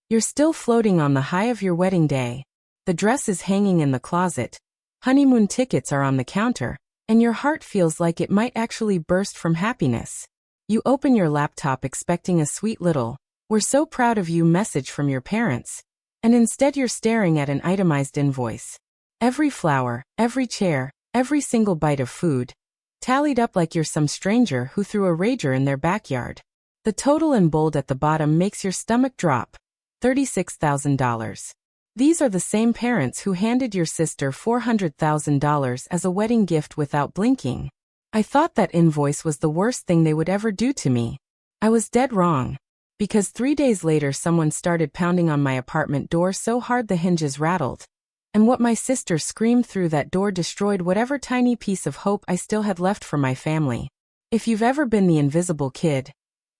You're still floating on the high of your wedding day. The dress is hanging in the closet. Honeymoon tickets are on the counter, and your heart feels like it might actually burst from happiness. You open your laptop expecting a sweet little, "We're so proud of you" message from your parents, and instead you're staring at an itemized invoice. Every flower, every chair, every single bite of food, tallied up like you're some stranger who threw a rager in their backyard. The total in bold at the bottom makes your stomach drop. $36,000. These are the same parents who handed your sister $400,000 as a wedding gift without blinking. I thought that invoice was the worst thing they would ever do to me. I was dead wrong. Because 3 days later someone started pounding on my apartment door so hard the hinges rattled. And what my sister screamed through that door destroyed whatever tiny piece of hope I still had left for my family. If you've ever been the invisible kid,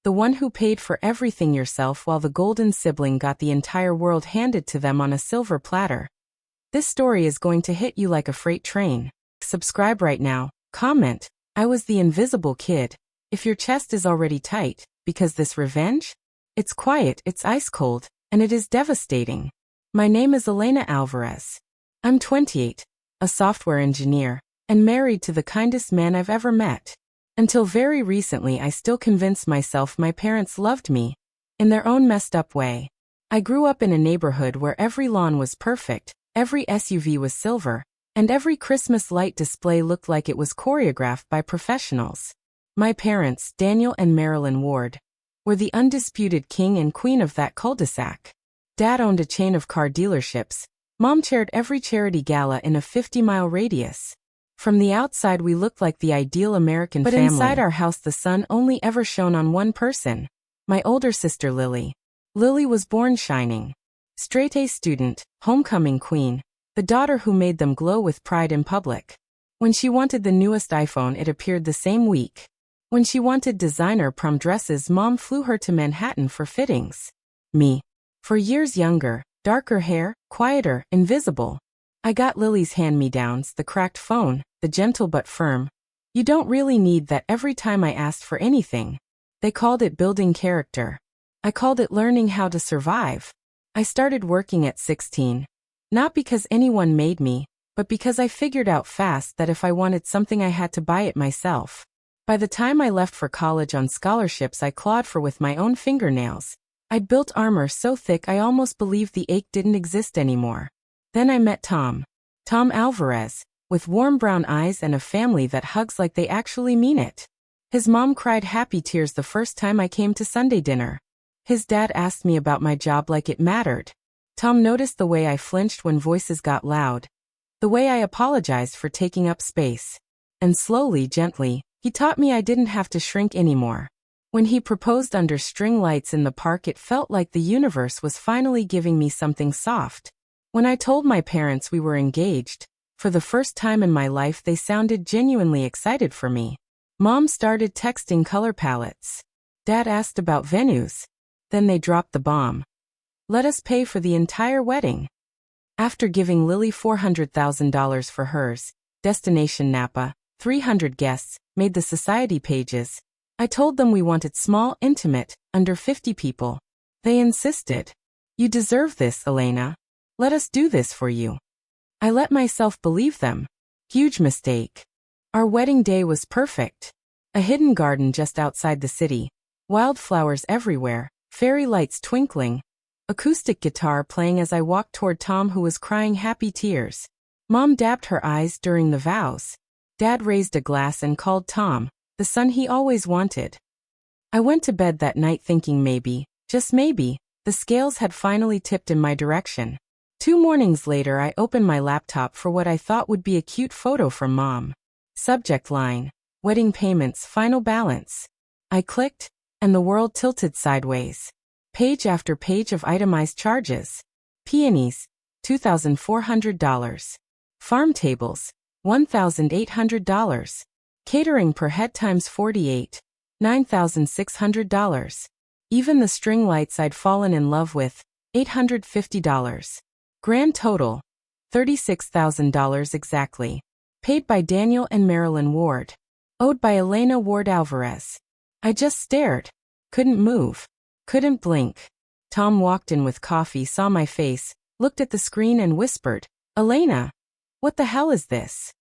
the one who paid for everything yourself while the golden sibling got the entire world handed to them on a silver platter, this story is going to hit you like a freight train. Subscribe right now. Comment, "I was the invisible kid," if your chest is already tight, because this revenge? It's quiet, it's ice cold, and it is devastating. My name is Elena Alvarez. I'm 28, a software engineer, and married to the kindest man I've ever met. Until very recently I still convinced myself my parents loved me, in their own messed up way. I grew up in a neighborhood where every lawn was perfect, every SUV was silver, and every Christmas light display looked like it was choreographed by professionals. My parents, Daniel and Marilyn Ward, were the undisputed king and queen of that cul-de-sac. Dad owned a chain of car dealerships. Mom chaired every charity gala in a 50-mile radius. From the outside we looked like the ideal American family. But inside our house the sun only ever shone on one person. My older sister Lily. Lily was born shining. Straight-A student, homecoming queen, the daughter who made them glow with pride in public. When she wanted the newest iPhone it appeared the same week. When she wanted designer prom dresses Mom flew her to Manhattan for fittings. Me. For years younger, darker hair, quieter, invisible. I got Lily's hand-me-downs, the cracked phone, the gentle but firm. You don't really need that every time I asked for anything. They called it building character. I called it learning how to survive. I started working at 16. Not because anyone made me, but because I figured out fast that if I wanted something I had to buy it myself. By the time I left for college on scholarships I clawed for with my own fingernails. I'd built armor so thick I almost believed the ache didn't exist anymore. Then I met Tom. Tom Alvarez, with warm brown eyes and a family that hugs like they actually mean it. His mom cried happy tears the first time I came to Sunday dinner. His dad asked me about my job like it mattered. Tom noticed the way I flinched when voices got loud. The way I apologized for taking up space. And slowly, gently, he taught me I didn't have to shrink anymore. When he proposed under string lights in the park it felt like the universe was finally giving me something soft. When I told my parents we were engaged, for the first time in my life they sounded genuinely excited for me. Mom started texting color palettes. Dad asked about venues. Then they dropped the bomb. Let us pay for the entire wedding. After giving Lily $400,000 for hers, Destination Napa, 300 guests, made the society pages. I told them we wanted small, intimate, under 50 people. They insisted. You deserve this, Elena. Let us do this for you. I let myself believe them. Huge mistake. Our wedding day was perfect. A hidden garden just outside the city. Wildflowers everywhere, fairy lights twinkling. Acoustic guitar playing as I walked toward Tom who was crying happy tears. Mom dabbed her eyes during the vows. Dad raised a glass and called Tom, the son he always wanted. I went to bed that night thinking maybe, just maybe, the scales had finally tipped in my direction. 2 mornings later I opened my laptop for what I thought would be a cute photo from Mom. Subject line, wedding payments, final balance. I clicked, and the world tilted sideways. Page after page of itemized charges. Peonies, $2,400. Farm tables, $1,800. Catering per head times 48, $9,600. Even the string lights I'd fallen in love with, $850. Grand total, $36,000 exactly. Paid by Daniel and Marilyn Ward. Owed by Elena Ward Alvarez. I just stared. Couldn't move. Couldn't blink. Tom walked in with coffee, saw my face, looked at the screen and whispered, "Elena, what the hell is this?"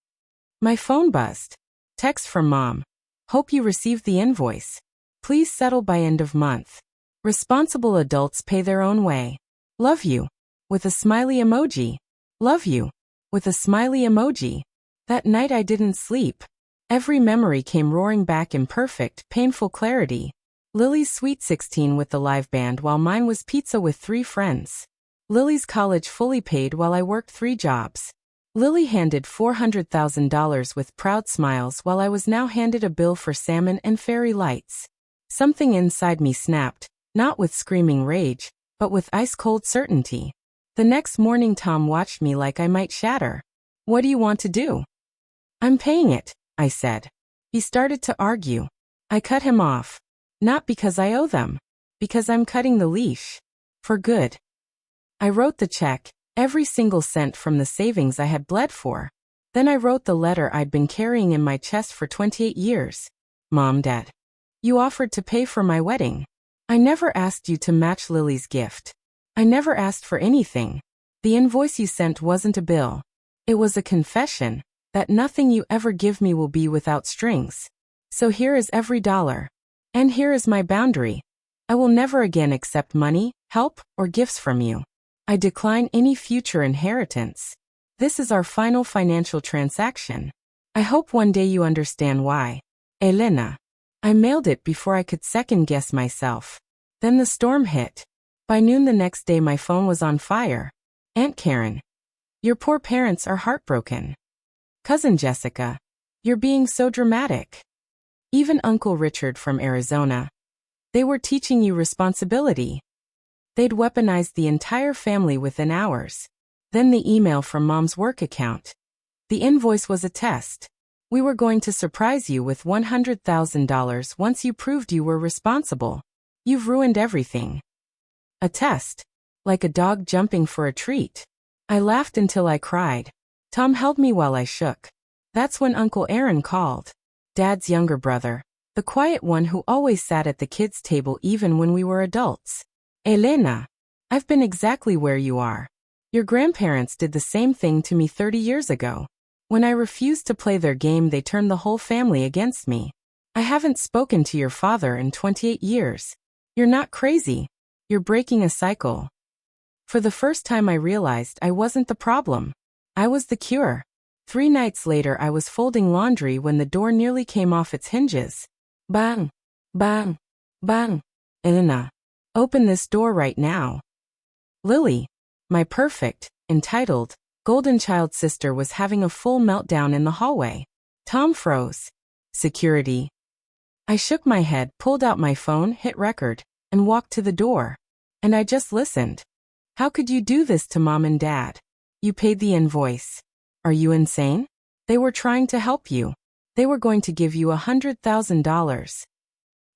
My phone buzzed. Text from Mom. "Hope you received the invoice. Please settle by end of month. Responsible adults pay their own way. Love you." With a smiley emoji. Love you. With a smiley emoji. That night I didn't sleep. Every memory came roaring back in perfect, painful clarity. Lily's Sweet 16 with the live band while mine was pizza with 3 friends. Lily's college fully paid while I worked 3 jobs. Lily handed $400,000 with proud smiles while I was now handed a bill for salmon and fairy lights. Something inside me snapped, not with screaming rage, but with ice-cold certainty. The next morning Tom watched me like I might shatter. "What do you want to do?" "I'm paying it," I said. He started to argue. I cut him off. Not because I owe them. Because I'm cutting the leash. For good. I wrote the check, every single cent from the savings I had bled for. Then I wrote the letter I'd been carrying in my chest for 28 years. "Mom, Dad. You offered to pay for my wedding. I never asked you to match Lily's gift. I never asked for anything. The invoice you sent wasn't a bill. It was a confession that nothing you ever give me will be without strings. So here is every dollar. And here is my boundary. I will never again accept money, help, or gifts from you. I decline any future inheritance. This is our final financial transaction. I hope one day you understand why. Elena." I mailed it before I could second-guess myself. Then the storm hit. By noon the next day my phone was on fire. "Aunt Karen. Your poor parents are heartbroken. Cousin Jessica. You're being so dramatic. Even Uncle Richard from Arizona. They were teaching you responsibility." They'd weaponized the entire family within hours. Then the email from Mom's work account. The invoice was a test. "We were going to surprise you with $100,000 once you proved you were responsible. You've ruined everything." A test. Like a dog jumping for a treat. I laughed until I cried. Tom held me while I shook. That's when Uncle Aaron called. Dad's younger brother. The quiet one who always sat at the kids' table even when we were adults. "Elena, I've been exactly where you are. Your grandparents did the same thing to me 30 years ago. When I refused to play their game, they turned the whole family against me. I haven't spoken to your father in 28 years. You're not crazy. You're breaking a cycle." For the first time I realized I wasn't the problem. I was the cure. 3 nights later I was folding laundry when the door nearly came off its hinges. Bang! Bang! Bang! "Elena, open this door right now." Lily, my perfect, entitled, golden child sister, was having a full meltdown in the hallway. Tom froze. "Security." I shook my head, pulled out my phone, hit record, and walked to the door. And I just listened. "How could you do this to Mom and Dad? You paid the invoice. Are you insane? They were trying to help you. They were going to give you $100,000.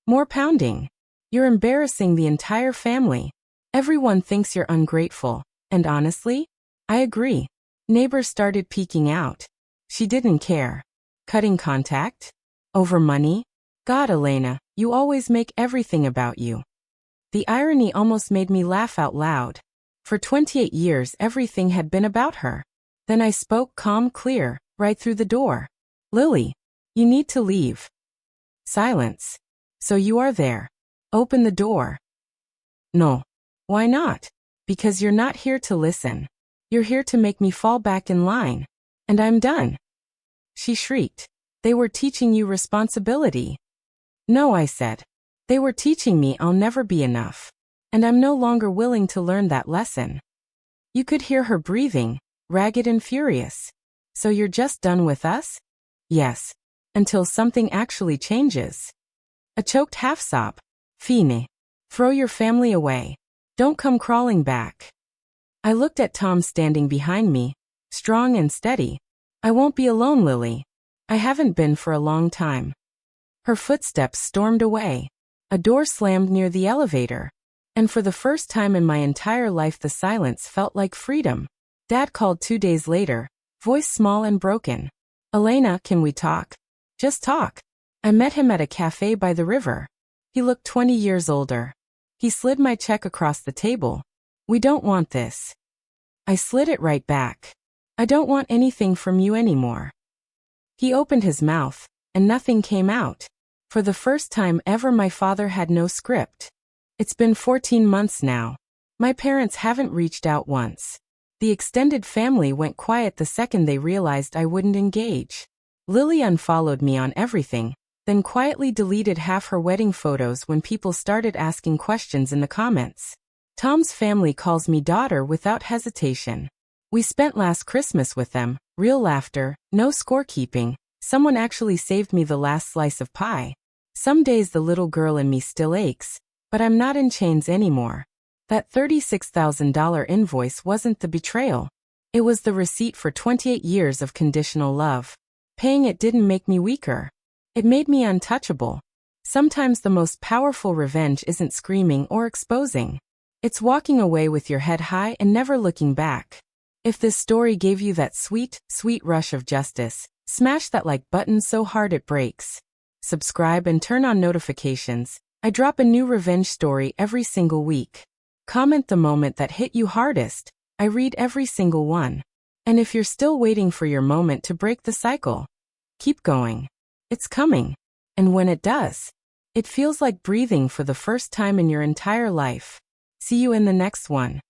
More pounding. You're embarrassing the entire family. Everyone thinks you're ungrateful. And honestly, I agree." Neighbors started peeking out. She didn't care. Cutting contact? Over money? God, Elena, you always make everything about you. The irony almost made me laugh out loud. For 28 years everything had been about her. Then I spoke calm, clear, right through the door. "Lily, you need to leave." Silence. "So you are there. Open the door." "No." "Why not?" "Because you're not here to listen. You're here to make me fall back in line. And I'm done." She shrieked. "They were teaching you responsibility." "No," I said. "They were teaching me I'll never be enough. And I'm no longer willing to learn that lesson." You could hear her breathing, ragged and furious. "So you're just done with us?" "Yes. Until something actually changes." A choked half-sob. "Fine. Throw your family away. Don't come crawling back." I looked at Tom standing behind me, strong and steady. "I won't be alone, Lily. I haven't been for a long time." Her footsteps stormed away. A door slammed near the elevator. And for the first time in my entire life the silence felt like freedom. Dad called 2 days later, voice small and broken. "Elena, can we talk? Just talk." I met him at a cafe by the river. He looked 20 years older. He slid my check across the table. We don't want this. I slid it right back. I don't want anything from you anymore. He opened his mouth, and nothing came out. For the first time ever, my father had no script. It's been 14 months now. My parents haven't reached out once. The extended family went quiet the second they realized I wouldn't engage. Lily unfollowed me on everything, then quietly deleted half her wedding photos when people started asking questions in the comments. Tom's family calls me daughter without hesitation. We spent last Christmas with them, real laughter, no scorekeeping. Someone actually saved me the last slice of pie. Some days the little girl in me still aches, but I'm not in chains anymore. That $36,000 invoice wasn't the betrayal. It was the receipt for 28 years of conditional love. Paying it didn't make me weaker. It made me untouchable. Sometimes the most powerful revenge isn't screaming or exposing. It's walking away with your head high and never looking back. If this story gave you that sweet, sweet rush of justice, smash that like button so hard it breaks. Subscribe and turn on notifications. I drop a new revenge story every single week. Comment the moment that hit you hardest. I read every single one. And if you're still waiting for your moment to break the cycle, keep going. It's coming. And when it does, it feels like breathing for the first time in your entire life. See you in the next one.